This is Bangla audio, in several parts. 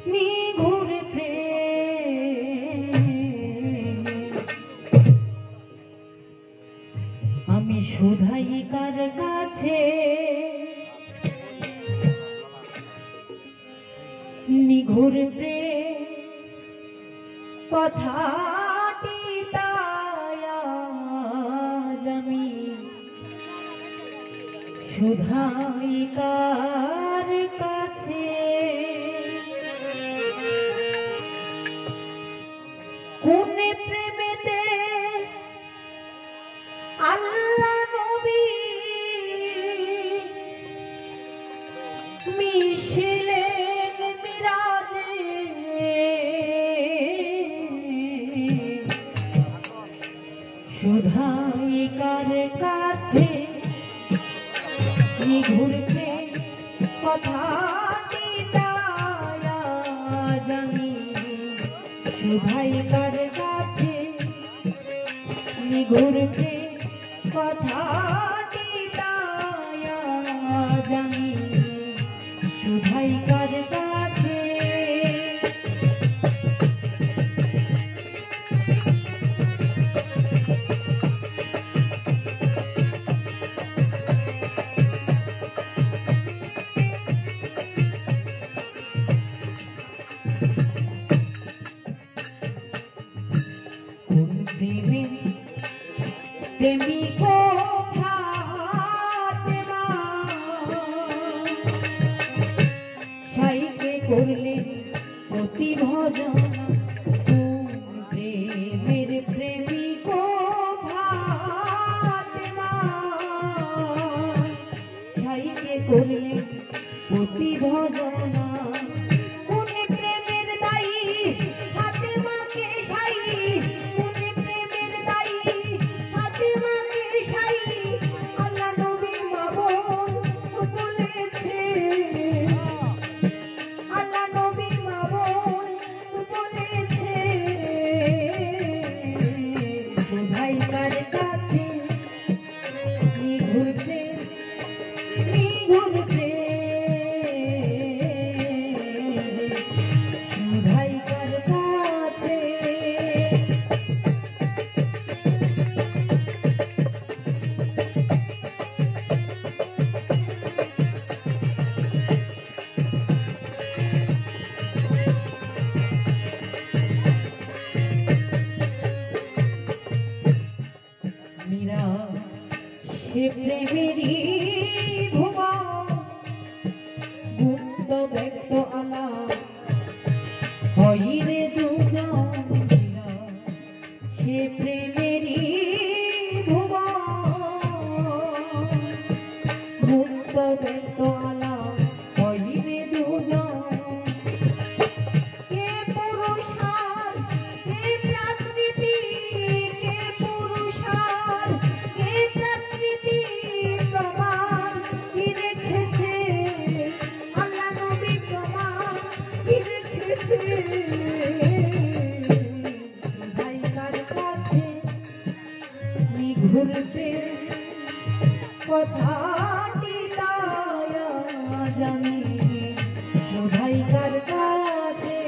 নিঘুর প্রেম আমি শুধাই কার কাছে নিঘুর প্রেম কথাটি তাই আজ আমি শুধাই কার কাছে কোন প্রেমেতে আল্লাহ নবী মিশিলেন মিরাজে শুধাই কার কাছে নিঘুর প্রেম কথাটি তাই আজ আমি শুধাই কার কাছে নিঘুর প্রেম কথাটি তাই আজ আমি শুধাই কার কাছে প্রেমিক ফাতেমা সাইকে করলেন অতি ভজনা প্রেমের প্রেমিক ফাতেমা সাইকে করলেন অতি ভজনা সে প্রেমেরই ভুবন গুপ্ত ব্যক্ত আলা হইরে দুজন সে প্রেমেরই ভুবন গুপ্ত ব্যক্ত আলা হইরে দুজন ঘুরতে কথাটি তাই আজ আমি শুধাই কার কাছে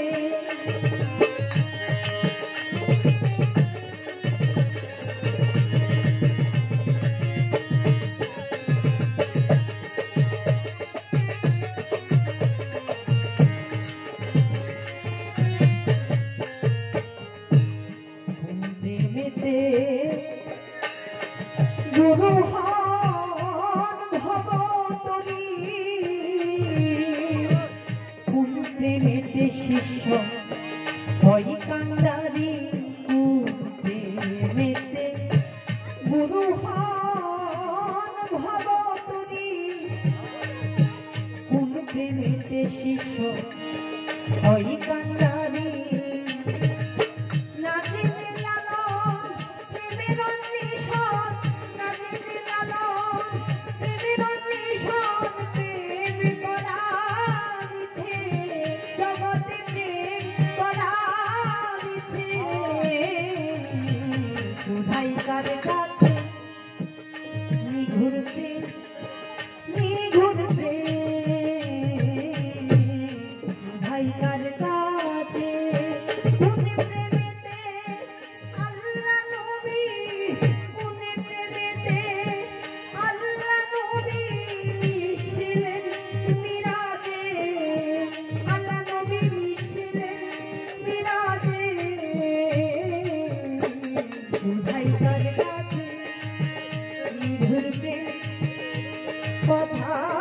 প্রেমেতে গুরুহান ভগবতী কোন প্রেমেতে শিষ্য হয় কান্ডারি কোন প্রেমেতে গুরুহান ভগবতী কোন প্রেমেতে শিষ্য হয় কান্ডারি निघुर प्रेम भाई कर কথা